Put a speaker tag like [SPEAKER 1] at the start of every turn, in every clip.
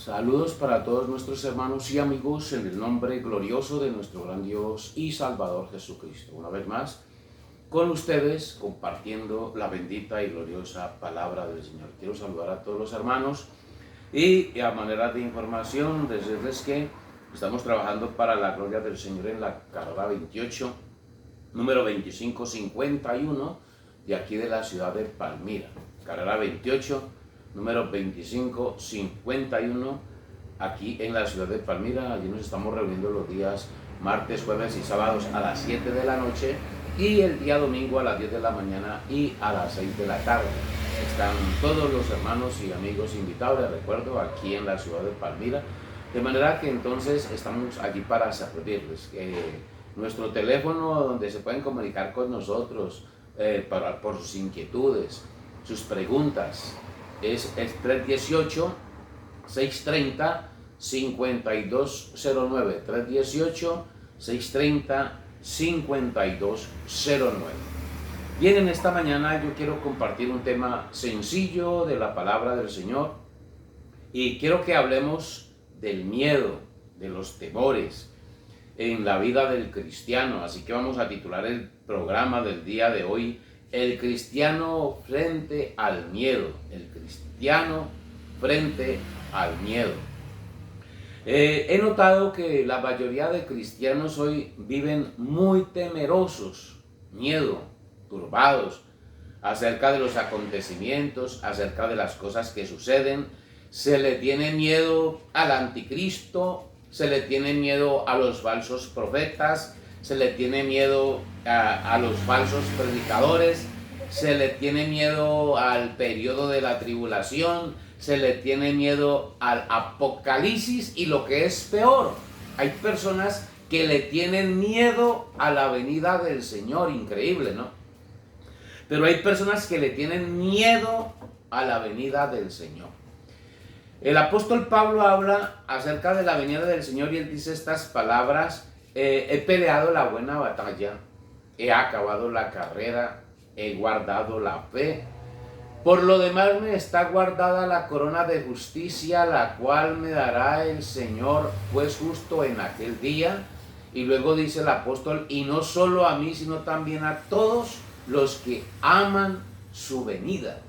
[SPEAKER 1] Saludos para todos nuestros hermanos y amigos en el nombre glorioso de nuestro gran Dios y Salvador Jesucristo. Una vez más, con ustedes compartiendo la bendita y gloriosa palabra del Señor. Quiero saludar a todos los hermanos y a manera de información decirles que estamos trabajando para la gloria del Señor en la carrera 28, número 2551 de aquí de la ciudad de Palmira. Carrera 28, número 2551, aquí en la ciudad de Palmira. Allí nos estamos reuniendo los días martes, jueves y sábados a las 7 de la noche y el día domingo a las 10 de la mañana y a las 6 de la tarde. Están todos los hermanos y amigos invitados, les recuerdo, aquí en la ciudad de Palmira. De manera que entonces estamos aquí para servirles. Nuestro teléfono donde se pueden comunicar con nosotros por sus inquietudes, sus preguntas, es el 318-630-5209, 318-630-5209. Bien, en esta mañana yo quiero compartir un tema sencillo de la palabra del Señor y quiero que hablemos del miedo, de los temores en la vida del cristiano. Así que vamos a titular el programa del día de hoy: el cristiano frente al miedo. El cristiano frente al miedo. He notado que la mayoría de cristianos hoy viven muy temerosos, miedo, turbados, acerca de los acontecimientos, acerca de las cosas que suceden. Se le tiene miedo al anticristo, se le tiene miedo a los falsos profetas, se le tiene miedo a los falsos predicadores, se le tiene miedo al periodo de la tribulación, se le tiene miedo al apocalipsis y lo que es peor, hay personas que le tienen miedo a la venida del Señor. Increíble, ¿no? Pero hay personas que le tienen miedo a la venida del Señor. El apóstol Pablo habla acerca de la venida del Señor y él dice estas palabras: he peleado la buena batalla, he acabado la carrera, he guardado la fe. Por lo demás me está guardada la corona de justicia, la cual me dará el Señor, pues justo en aquel día. Y luego dice el apóstol: y no solo a mí, sino también a todos los que aman su venida.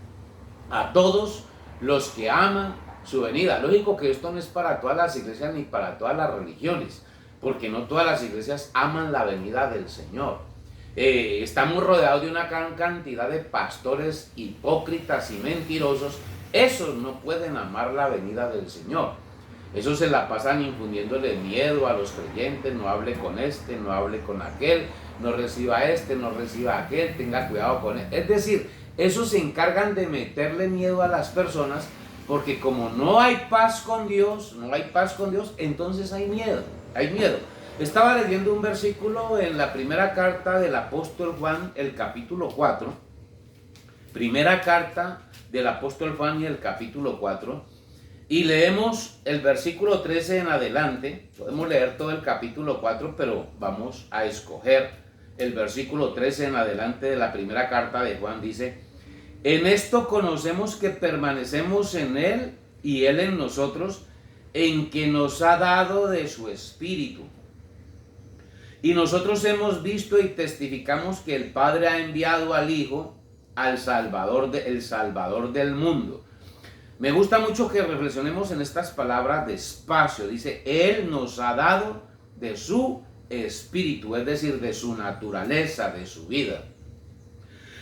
[SPEAKER 1] A todos los que aman su venida. Lógico que esto no es para todas las iglesias ni para todas las religiones, porque no todas las iglesias aman la venida del Señor. Estamos rodeados de una gran cantidad de pastores hipócritas y mentirosos. Esos no pueden amar la venida del Señor. Esos se la pasan infundiéndole miedo a los creyentes: no hable con este, no hable con aquel, no reciba este, no reciba aquel, tenga cuidado con él. Es decir, esos se encargan de meterle miedo a las personas, porque como no hay paz con Dios, entonces hay miedo, Estaba leyendo un versículo en la primera carta del apóstol Juan, el capítulo 4. Primera carta del apóstol Juan y el capítulo 4. Y leemos el versículo 13 en adelante. Podemos leer todo el capítulo 4, pero vamos a escoger el versículo 13 en adelante de la primera carta de Juan. Dice: en esto conocemos que permanecemos en Él y Él en nosotros, en que nos ha dado de su Espíritu. Y nosotros hemos visto y testificamos que el Padre ha enviado al Hijo, al Salvador, el Salvador del mundo. Me gusta mucho que reflexionemos en estas palabras despacio. Dice: Él nos ha dado de su Espíritu, es decir, de su naturaleza, de su vida.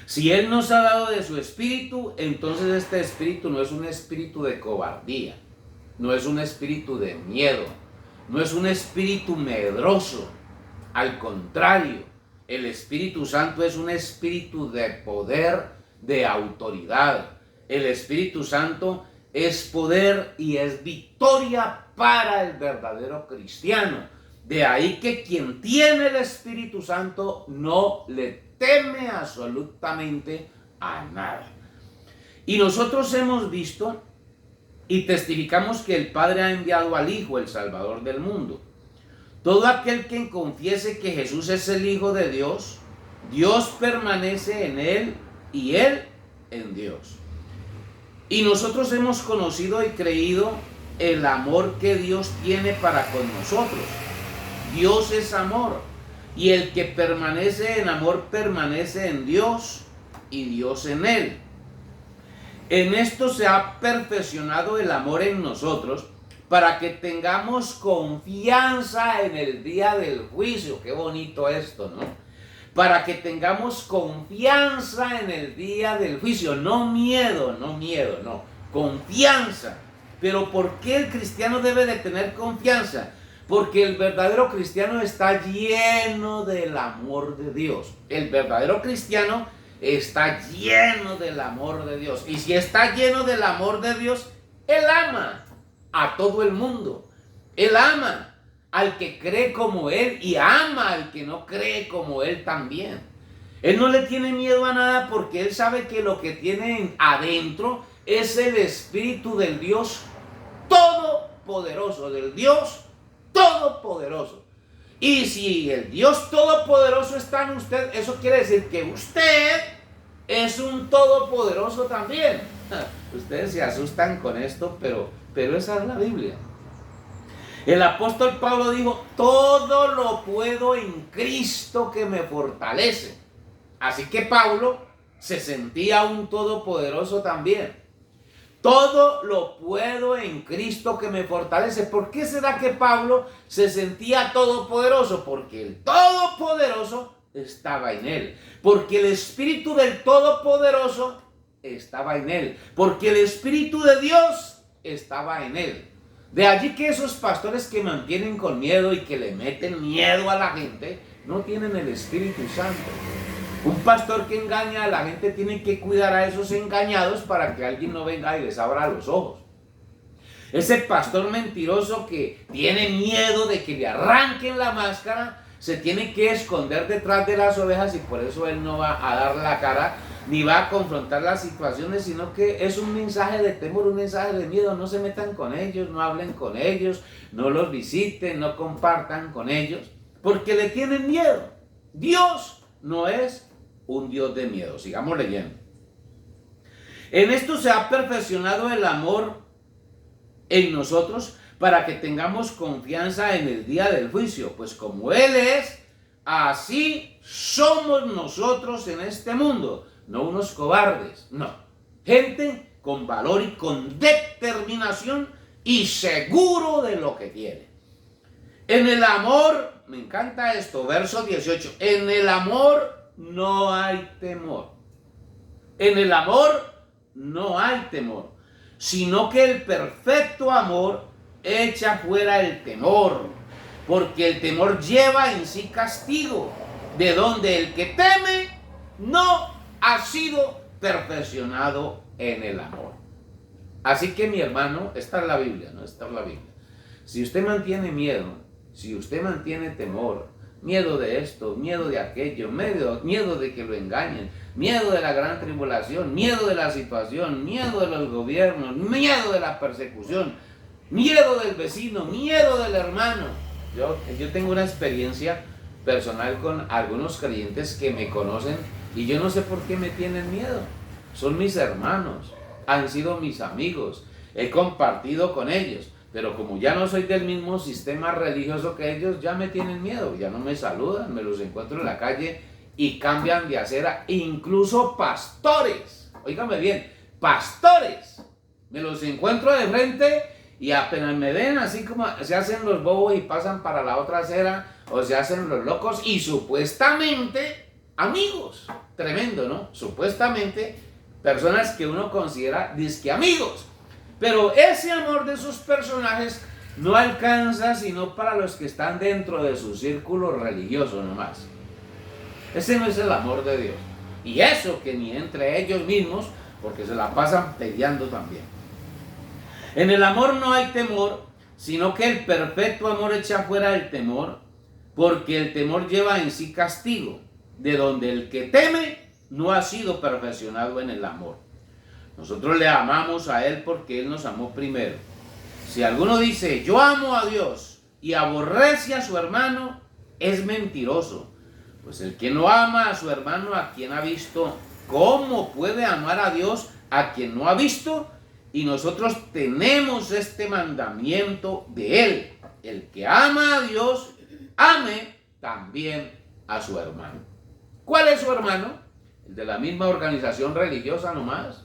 [SPEAKER 1] Si Él nos ha dado de su Espíritu, entonces este Espíritu no es un espíritu de cobardía, no es un espíritu de miedo, no es un espíritu medroso. Al contrario, el Espíritu Santo es un espíritu de poder, de autoridad. El Espíritu Santo es poder y es victoria para el verdadero cristiano. De ahí que quien tiene el Espíritu Santo no le teme absolutamente a nada. Y nosotros hemos visto y testificamos que el Padre ha enviado al Hijo, el Salvador del mundo. Todo aquel que confiese que Jesús es el Hijo de Dios, Dios permanece en él y él en Dios. Y nosotros hemos conocido y creído el amor que Dios tiene para con nosotros. Dios es amor, y el que permanece en amor permanece en Dios y Dios en él. En esto se ha perfeccionado el amor en nosotros, para que tengamos confianza en el día del juicio. Qué bonito esto, ¿no? Para que tengamos confianza en el día del juicio. No miedo, no. Confianza. Pero ¿por qué el cristiano debe de tener confianza? Porque el verdadero cristiano está lleno del amor de Dios. El verdadero cristiano está lleno del amor de Dios. Y si está lleno del amor de Dios, él ama a todo el mundo. Él ama al que cree como él y ama al que no cree como él también. Él no le tiene miedo a nada, porque él sabe que lo que tiene adentro es el Espíritu del Dios Todopoderoso, del Dios Todopoderoso. Y si el Dios Todopoderoso está en usted, eso quiere decir que usted es un todopoderoso también. Ustedes se asustan con esto, pero esa es la Biblia. El apóstol Pablo dijo: todo lo puedo en Cristo que me fortalece. Así que Pablo se sentía un todopoderoso también. Todo lo puedo en Cristo que me fortalece. ¿Por qué será que Pablo se sentía todopoderoso? Porque el Todopoderoso estaba en él. Porque el Espíritu del Todopoderoso estaba en él. Porque el Espíritu de Dios estaba en él. De allí que esos pastores que mantienen con miedo y que le meten miedo a la gente, no tienen el Espíritu Santo. Un pastor que engaña a la gente tiene que cuidar a esos engañados para que alguien no venga y les abra los ojos. Ese pastor mentiroso que tiene miedo de que le arranquen la máscara, se tiene que esconder detrás de las ovejas, y por eso él no va a dar la cara ni va a confrontar las situaciones, sino que es un mensaje de temor, un mensaje de miedo. No se metan con ellos, no hablen con ellos, no los visiten, no compartan con ellos, porque le tienen miedo. Dios no es un Dios de miedo. Sigamos leyendo. En esto se ha perfeccionado el amor en nosotros, para que tengamos confianza en el día del juicio. Pues como Él es, así somos nosotros en este mundo. No unos cobardes, no. Gente con valor y con determinación y seguro de lo que quiere. En el amor, me encanta esto, verso 18. En el amor no hay temor. En el amor no hay temor, sino que el perfecto amor echa fuera el temor, porque el temor lleva en sí castigo, de donde el que teme no ha sido perfeccionado en el amor. Así que, mi hermano, esta es la Biblia, ¿no? Esta es la Biblia. Si usted mantiene miedo, si usted mantiene temor, miedo de esto, miedo de aquello, miedo de que lo engañen, miedo de la gran tribulación, miedo de la situación, miedo de los gobiernos, miedo de la persecución, miedo del vecino, miedo del hermano. Yo tengo una experiencia personal con algunos creyentes que me conocen y yo no sé por qué me tienen miedo. Son mis hermanos, han sido mis amigos, he compartido con ellos, pero como ya no soy del mismo sistema religioso que ellos, ya me tienen miedo, ya no me saludan, me los encuentro en la calle y cambian de acera. Incluso pastores, óigame bien, pastores, me los encuentro de frente y apenas me ven, así como se hacen los bobos y pasan para la otra acera, o se hacen los locos, y supuestamente amigos. Tremendo, ¿no? Supuestamente personas que uno considera disque amigos. Pero ese amor de esos personajes no alcanza sino para los que están dentro de su círculo religioso nomás. Ese no es el amor de Dios. Y eso que ni entre ellos mismos, porque se la pasan peleando también. En el amor no hay temor, sino que el perfecto amor echa fuera el temor, porque el temor lleva en sí castigo, de donde el que teme no ha sido perfeccionado en el amor. Nosotros le amamos a Él porque Él nos amó primero. Si alguno dice, yo amo a Dios, y aborrece a su hermano, es mentiroso. Pues el que no ama a su hermano, a quien ha visto, ¿cómo puede amar a Dios a quien no ha visto? Y nosotros tenemos este mandamiento de Él. El que ama a Dios, ame también a su hermano. ¿Cuál es su hermano? ¿El de la misma organización religiosa nomás?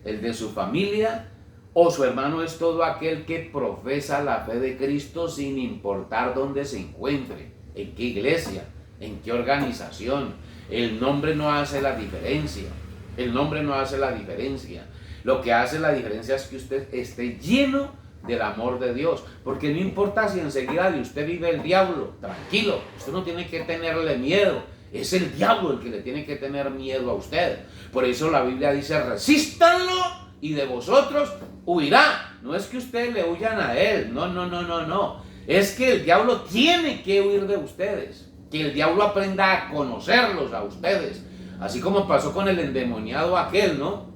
[SPEAKER 1] ¿El de su familia? ¿O su hermano es todo aquel que profesa la fe de Cristo sin importar dónde se encuentre? ¿En qué iglesia? ¿En qué organización? El nombre no hace la diferencia. El nombre no hace la diferencia. Lo que hace la diferencia es que usted esté lleno del amor de Dios. Porque no importa si enseguida de usted vive el diablo, tranquilo, usted no tiene que tenerle miedo. Es el diablo el que le tiene que tener miedo a usted. Por eso la Biblia dice, resístanlo y de vosotros huirá. No es que ustedes le huyan a él, no. Es que el diablo tiene que huir de ustedes. Que el diablo aprenda a conocerlos a ustedes. Así como pasó con el endemoniado aquel, ¿no?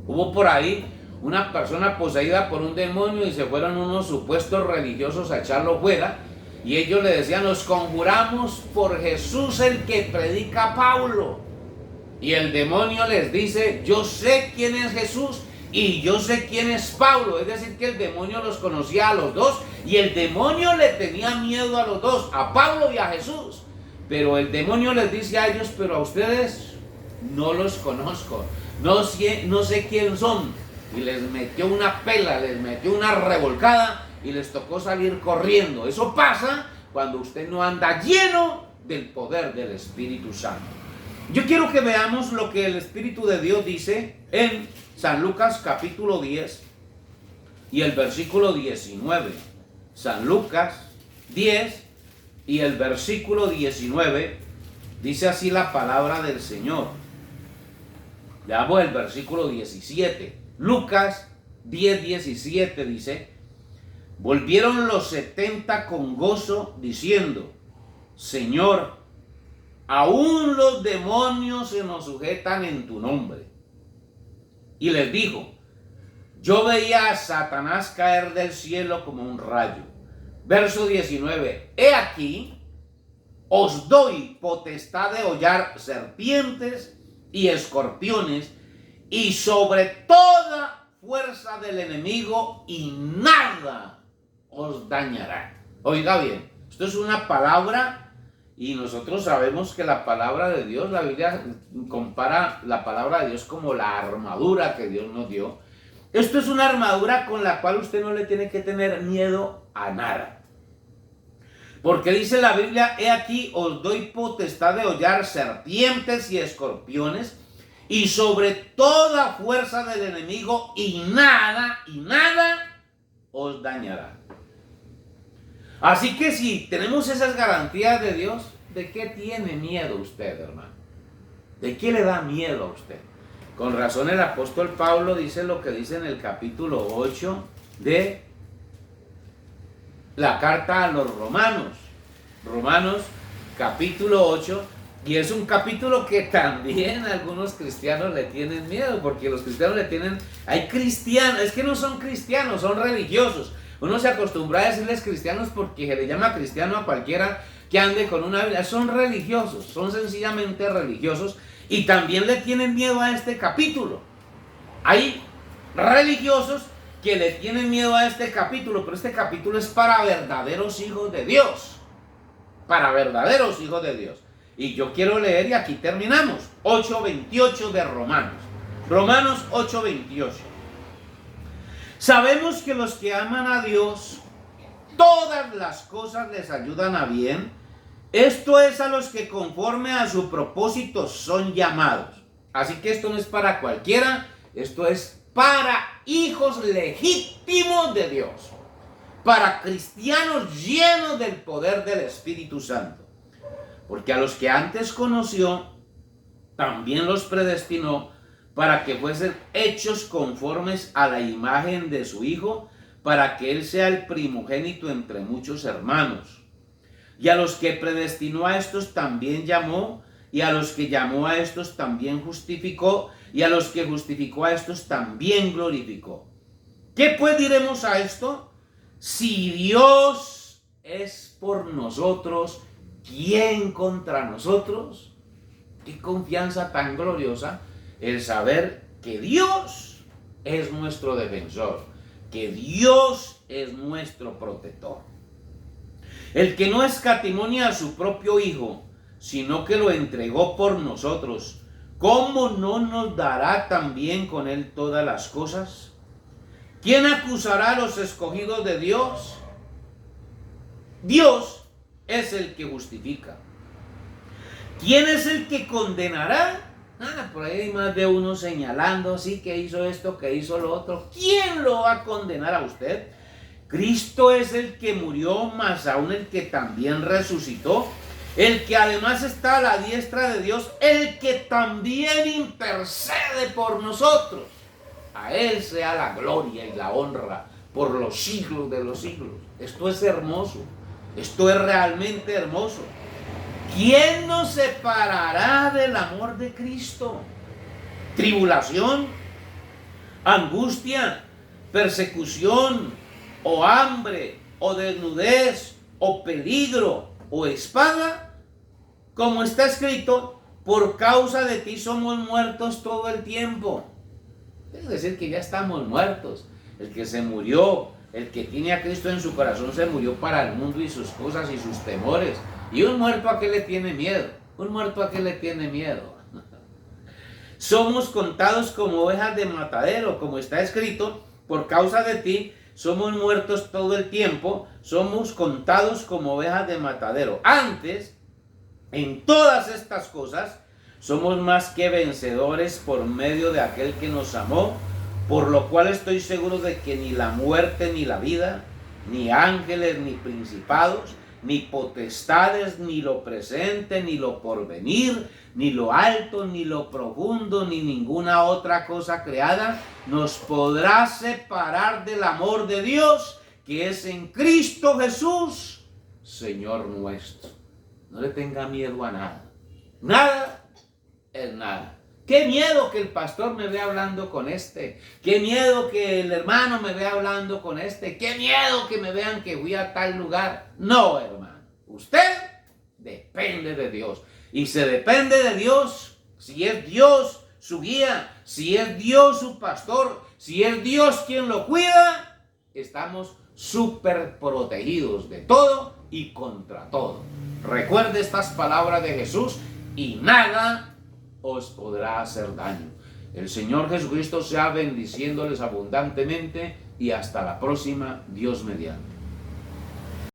[SPEAKER 1] Hubo por ahí una persona poseída por un demonio y se fueron unos supuestos religiosos a echarlo fuera. Y ellos le decían, nos conjuramos por Jesús el que predica Pablo. Y el demonio les dice, yo sé quién es Jesús y yo sé quién es Pablo. Es decir, que el demonio los conocía a los dos y el demonio le tenía miedo a los dos, a Pablo y a Jesús. Pero el demonio les dice a ellos, pero a ustedes no los conozco, no sé quién son. Y les metió una pela, les metió una revolcada y les tocó salir corriendo. Eso pasa cuando usted no anda lleno del poder del Espíritu Santo. Yo quiero que veamos lo que el Espíritu de Dios dice en San Lucas capítulo 10 y el versículo 19. San Lucas 10 y el versículo 19 dice así la palabra del Señor. Leamos el versículo 17. Lucas 10, 17 dice, volvieron los 70 con gozo diciendo, Señor, aún los demonios se nos sujetan en tu nombre. Y les dijo, yo veía a Satanás caer del cielo como un rayo. Verso 19, he aquí, os doy potestad de hollar serpientes y escorpiones y sobre toda fuerza del enemigo y nada os dañará. Oiga bien, esto es una palabra y nosotros sabemos que la palabra de Dios, la Biblia compara la palabra de Dios como la armadura que Dios nos dio. Esto es una armadura con la cual usted no le tiene que tener miedo a nada. Porque dice la Biblia, he aquí os doy potestad de hollar serpientes y escorpiones y sobre toda fuerza del enemigo y nada os dañará. Así que si tenemos esas garantías de Dios, ¿de qué tiene miedo usted, hermano? ¿De qué le da miedo a usted? Con razón el apóstol Pablo dice lo que dice en el capítulo 8 de la carta a los Romanos. Romanos capítulo 8. Y es un capítulo que también algunos cristianos le tienen miedo, porque los cristianos le tienen... Hay cristianos, es que no son cristianos, son religiosos. Uno se acostumbra a decirles cristianos porque se le llama cristiano a cualquiera que ande con una Biblia. Son religiosos, son sencillamente religiosos y también le tienen miedo a este capítulo. Hay religiosos que le tienen miedo a este capítulo, pero este capítulo es para verdaderos hijos de Dios. Para verdaderos hijos de Dios. Y yo quiero leer y aquí terminamos. 8:28 de Romanos. Romanos 8:28. Sabemos que los que aman a Dios, todas las cosas les ayudan a bien. Esto es a los que conforme a su propósito son llamados. Así que esto no es para cualquiera, esto es para hijos legítimos de Dios. Para cristianos llenos del poder del Espíritu Santo. Porque a los que antes conoció, también los predestinó para que fuesen hechos conformes a la imagen de su Hijo, para que Él sea el primogénito entre muchos hermanos. Y a los que predestinó a estos también llamó, y a los que llamó a estos también justificó, y a los que justificó a estos también glorificó. ¿Qué pues diremos a esto? Si Dios es por nosotros, ¿quién contra nosotros? Qué confianza tan gloriosa el saber que Dios es nuestro defensor, que Dios es nuestro protector. El que no escatimó ni a su propio Hijo, sino que lo entregó por nosotros, ¿cómo no nos dará también con él todas las cosas? ¿Quién acusará a los escogidos de Dios? Dios es el que justifica. ¿Quién es el que condenará? Por ahí hay más de uno señalando, sí, que hizo esto, que hizo lo otro. ¿Quién lo va a condenar a usted? Cristo es el que murió, más aún el que también resucitó, el que además está a la diestra de Dios, el que también intercede por nosotros. A Él sea la gloria y la honra por los siglos de los siglos. Esto es hermoso, esto es realmente hermoso. ¿Quién nos separará del amor de Cristo? ¿Tribulación, angustia, persecución, o hambre, o desnudez, o peligro, o espada? Como está escrito, por causa de ti somos muertos todo el tiempo. Es decir, que ya estamos muertos. El que se murió, el que tiene a Cristo en su corazón, se murió para el mundo y sus cosas y sus temores. ¿Y un muerto a qué le tiene miedo? ¿Un muerto a qué le tiene miedo? Somos contados como ovejas de matadero, como está escrito, por causa de ti somos muertos todo el tiempo, somos contados como ovejas de matadero. Antes, en todas estas cosas, somos más que vencedores por medio de aquel que nos amó, por lo cual estoy seguro de que ni la muerte ni la vida, ni ángeles ni principados, ni potestades, ni lo presente, ni lo porvenir, ni lo alto, ni lo profundo, ni ninguna otra cosa creada nos podrá separar del amor de Dios que es en Cristo Jesús, Señor nuestro. No le tenga miedo a nada. Nada es nada. Qué miedo que el pastor me vea hablando con este. Qué miedo que el hermano me vea hablando con este. Qué miedo que me vean que fui a tal lugar. No, hermano. Usted depende de Dios. Y se depende de Dios. Si es Dios su guía, si es Dios su pastor, si es Dios quien lo cuida, estamos súper protegidos de todo y contra todo. Recuerde estas palabras de Jesús y nada os podrá hacer daño. El Señor Jesucristo sea bendiciéndoles abundantemente y hasta la próxima, Dios mediante.